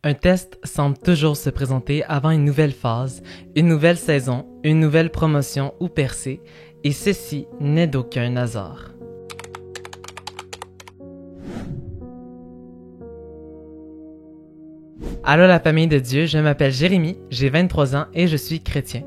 Un test semble toujours se présenter avant une nouvelle phase, une nouvelle saison, une nouvelle promotion ou percée, et ceci n'est d'aucun hasard. Allô la famille de Dieu, je m'appelle Jérémy, j'ai 23 ans et je suis chrétien.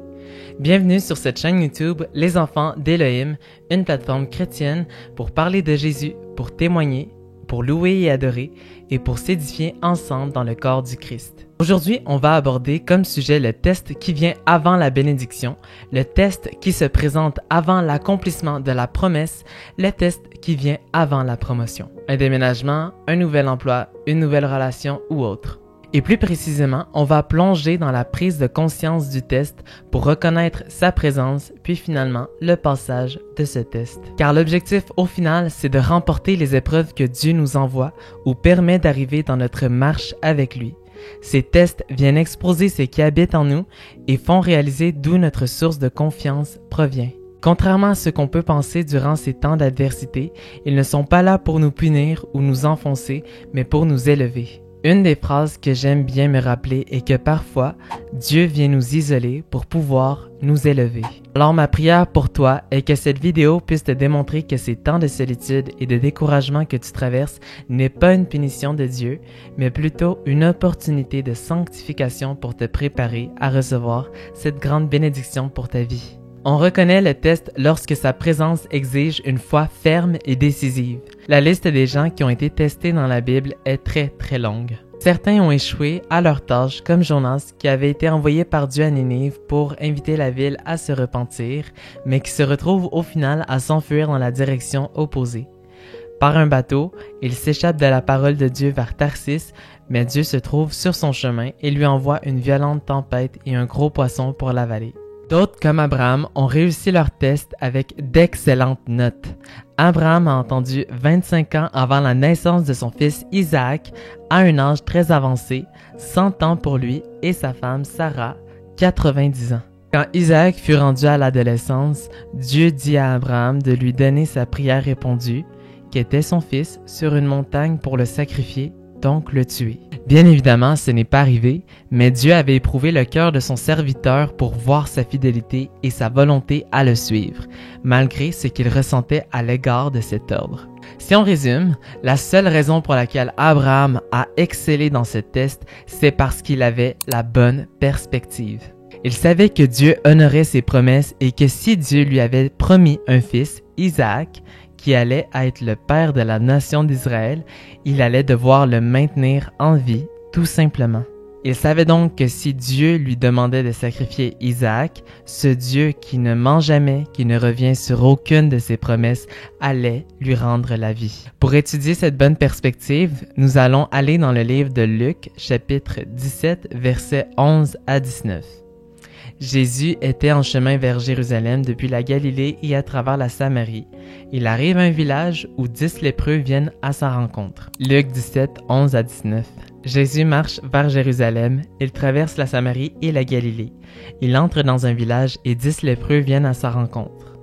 Bienvenue sur cette chaîne YouTube Les Enfants d'Élohim, une plateforme chrétienne pour parler de Jésus, pour témoigner, pour louer et adorer et pour s'édifier ensemble dans le corps du Christ. Aujourd'hui, on va aborder comme sujet le test qui vient avant la bénédiction, le test qui se présente avant l'accomplissement de la promesse, le test qui vient avant la promotion. Un déménagement, un nouvel emploi, une nouvelle relation ou autre. Et plus précisément, on va plonger dans la prise de conscience du test pour reconnaître sa présence, puis finalement le passage de ce test. Car l'objectif au final, c'est de remporter les épreuves que Dieu nous envoie ou permet d'arriver dans notre marche avec lui. Ces tests viennent exposer ce qui habite en nous et font réaliser d'où notre source de confiance provient. Contrairement à ce qu'on peut penser durant ces temps d'adversité, ils ne sont pas là pour nous punir ou nous enfoncer, mais pour nous élever. Une des phrases que j'aime bien me rappeler est que parfois, Dieu vient nous isoler pour pouvoir nous élever. Alors ma prière pour toi est que cette vidéo puisse te démontrer que ces temps de solitude et de découragement que tu traverses n'est pas une punition de Dieu, mais plutôt une opportunité de sanctification pour te préparer à recevoir cette grande bénédiction pour ta vie. On reconnaît le test lorsque sa présence exige une foi ferme et décisive. La liste des gens qui ont été testés dans la Bible est très longue. Certains ont échoué à leur tâche, comme Jonas qui avait été envoyé par Dieu à Ninive pour inviter la ville à se repentir, mais qui se retrouve au final à s'enfuir dans la direction opposée. Par un bateau, il s'échappe de la parole de Dieu vers Tarsis, mais Dieu se trouve sur son chemin et lui envoie une violente tempête et un gros poisson pour l'avaler. D'autres, comme Abraham, ont réussi leur test avec d'excellentes notes. Abraham a entendu 25 ans avant la naissance de son fils Isaac, à un âge très avancé, 100 ans pour lui et sa femme Sarah, 90 ans. Quand Isaac fut rendu à l'adolescence, Dieu dit à Abraham de lui donner sa prière répondue, qui était son fils, sur une montagne pour le sacrifier, donc le tuer. Bien évidemment, ce n'est pas arrivé, mais Dieu avait éprouvé le cœur de son serviteur pour voir sa fidélité et sa volonté à le suivre, malgré ce qu'il ressentait à l'égard de cet ordre. Si on résume, la seule raison pour laquelle Abraham a excellé dans ce test, c'est parce qu'il avait la bonne perspective. Il savait que Dieu honorait ses promesses et que si Dieu lui avait promis un fils, Isaac, qui allait être le père de la nation d'Israël, il allait devoir le maintenir en vie, tout simplement. Il savait donc que si Dieu lui demandait de sacrifier Isaac, ce Dieu qui ne ment jamais, qui ne revient sur aucune de ses promesses, allait lui rendre la vie. Pour étudier cette bonne perspective, nous allons aller dans le livre de Luc, chapitre 17, versets 11 à 19. Jésus était en chemin vers Jérusalem depuis la Galilée et à travers la Samarie. Il arrive à un village où 10 lépreux viennent à sa rencontre. Luc 17, 11 à 19. Jésus marche vers Jérusalem, il traverse la Samarie et la Galilée. Il entre dans un village et 10 lépreux viennent à sa rencontre.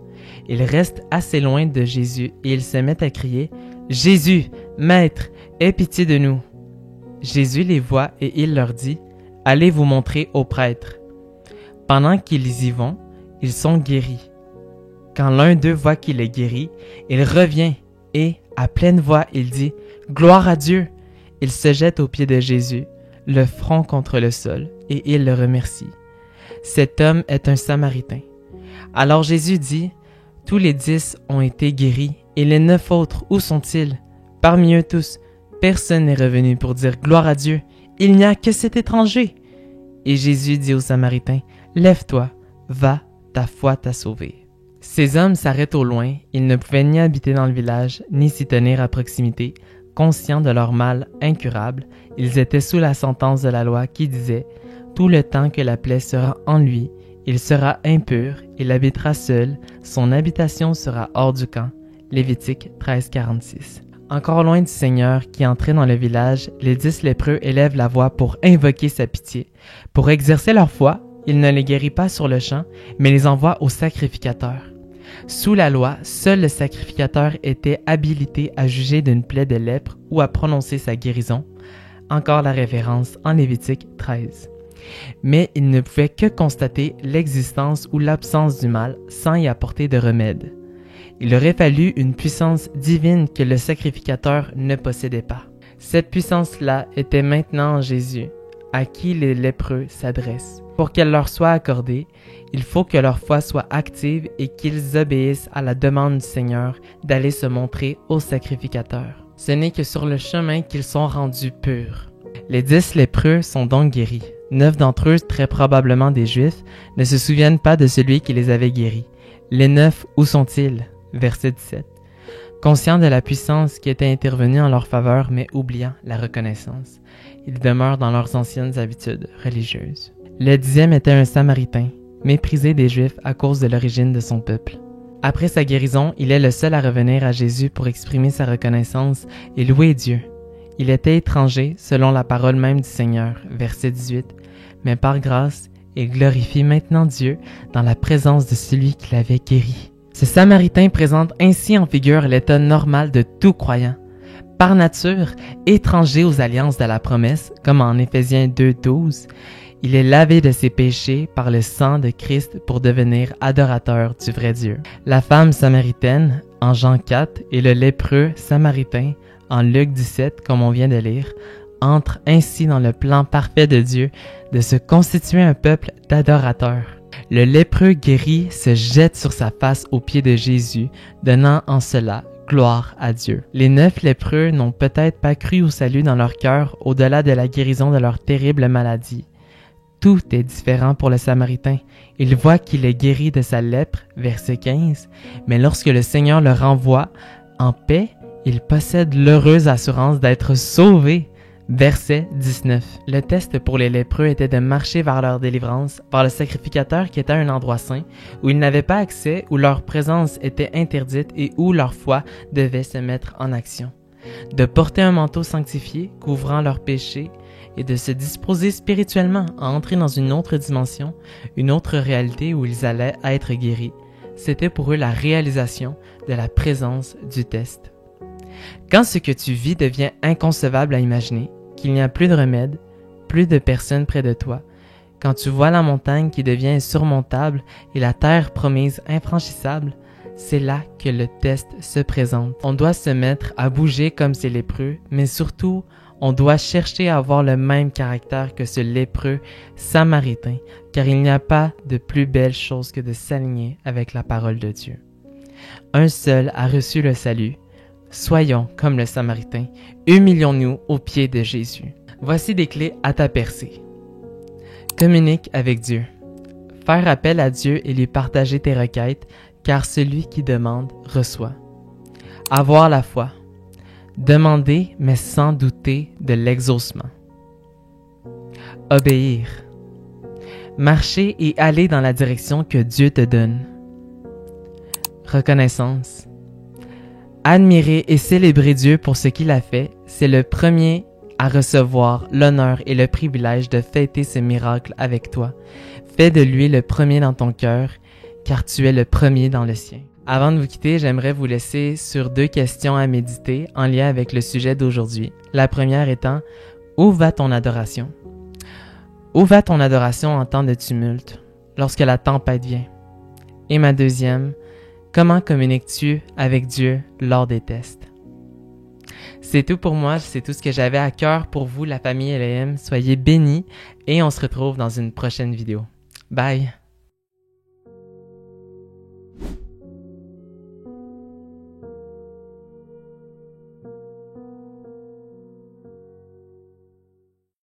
Ils restent assez loin de Jésus et ils se mettent à crier « Jésus, Maître, aie pitié de nous !» Jésus les voit et il leur dit « Allez vous montrer aux prêtres. » Pendant qu'ils y vont, ils sont guéris. Quand l'un d'eux voit qu'il est guéri, il revient et, à pleine voix, il dit « Gloire à Dieu !» Il se jette aux pieds de Jésus, le front contre le sol, et il le remercie. Cet homme est un Samaritain. Alors Jésus dit « Tous les 10 ont été guéris, et les 9 autres, où sont-ils? Parmi eux tous, personne n'est revenu pour dire « Gloire à Dieu !» Il n'y a que cet étranger. » Et Jésus dit au Samaritain « Lève-toi, va, ta foi t'a sauvé. » Ces hommes s'arrêtent au loin, ils ne pouvaient ni habiter dans le village, ni s'y tenir à proximité. Conscients de leur mal incurable, ils étaient sous la sentence de la loi qui disait « Tout le temps que la plaie sera en lui, il sera impur, il habitera seul, son habitation sera hors du camp. » Lévitique 13:46. Encore loin du Seigneur qui entrait dans le village, les 10 lépreux élèvent la voix pour invoquer sa pitié. Pour exercer leur foi, il ne les guérit pas sur le champ, mais les envoie au sacrificateur. Sous la loi, seul le sacrificateur était habilité à juger d'une plaie de lèpre ou à prononcer sa guérison. encore la référence en Lévitique 13. Mais il ne pouvait que constater l'existence ou l'absence du mal sans y apporter de remède. Il aurait fallu une puissance divine que le sacrificateur ne possédait pas. Cette puissance-là était maintenant en Jésus, à qui les lépreux s'adressent. Pour qu'elle leur soit accordée, il faut que leur foi soit active et qu'ils obéissent à la demande du Seigneur d'aller se montrer au sacrificateur. Ce n'est que sur le chemin qu'ils sont rendus purs. Les 10 lépreux sont donc guéris. 9 d'entre eux, très probablement des Juifs, ne se souviennent pas de celui qui les avait guéris. Les 9, où sont-ils? Verset 17. Conscients de la puissance qui était intervenue en leur faveur, mais oubliant la reconnaissance, ils demeurent dans leurs anciennes habitudes religieuses. Le 10e était un Samaritain, méprisé des Juifs à cause de l'origine de son peuple. Après sa guérison, il est le seul à revenir à Jésus pour exprimer sa reconnaissance et louer Dieu. Il était étranger selon la parole même du Seigneur, verset 18, mais par grâce, il glorifie maintenant Dieu dans la présence de celui qui l'avait guéri. Ce Samaritain présente ainsi en figure l'état normal de tout croyant. Par nature, étranger aux alliances de la promesse, comme en Éphésiens 2:12, il est lavé de ses péchés par le sang de Christ pour devenir adorateur du vrai Dieu. La femme samaritaine, en Jean 4, et le lépreux samaritain, en Luc 17, comme on vient de lire, entrent ainsi dans le plan parfait de Dieu de se constituer un peuple d'adorateurs. Le lépreux guéri se jette sur sa face aux pieds de Jésus, donnant en cela gloire à Dieu. Les 9 lépreux n'ont peut-être pas cru au salut dans leur cœur au-delà de la guérison de leur terrible maladie. Tout est différent pour le Samaritain. Il voit qu'il est guéri de sa lèpre, verset 15, mais lorsque le Seigneur le renvoie en paix, il possède l'heureuse assurance d'être sauvé. Verset 19. Le test pour les lépreux était de marcher vers leur délivrance par le sacrificateur qui était à un endroit saint, où ils n'avaient pas accès, où leur présence était interdite et où leur foi devait se mettre en action. De porter un manteau sanctifié couvrant leurs péchés et de se disposer spirituellement à entrer dans une autre dimension, une autre réalité où ils allaient être guéris. C'était pour eux la réalisation de la présence du test. Quand ce que tu vis devient inconcevable à imaginer, qu'il n'y a plus de remède, plus de personnes près de toi, quand tu vois la montagne qui devient insurmontable et la terre promise infranchissable, c'est là que le test se présente. On doit se mettre à bouger comme ces lépreux, mais surtout, on doit chercher à avoir le même caractère que ce lépreux samaritain, car il n'y a pas de plus belle chose que de s'aligner avec la parole de Dieu. Un seul a reçu le salut. Soyons comme le Samaritain, humilions-nous aux pieds de Jésus. Voici des clés à ta percée. Communique avec Dieu. Faire appel à Dieu et lui partager tes requêtes, car celui qui demande reçoit. Avoir la foi. Demander, mais sans douter de l'exaucement. Obéir. Marcher et aller dans la direction que Dieu te donne. Reconnaissance. Admirer et célébrer Dieu pour ce qu'il a fait, c'est le premier à recevoir l'honneur et le privilège de fêter ce miracle avec toi. Fais de lui le premier dans ton cœur, car tu es le premier dans le sien. Avant de vous quitter, j'aimerais vous laisser sur 2 questions à méditer en lien avec le sujet d'aujourd'hui. La première étant, où va ton adoration? Où va ton adoration en temps de tumulte, lorsque la tempête vient? Et ma deuxième, comment communiques-tu avec Dieu lors des tests? C'est tout pour moi, c'est tout ce que j'avais à cœur pour vous, la famille LM. Soyez bénis et on se retrouve dans une prochaine vidéo. Bye!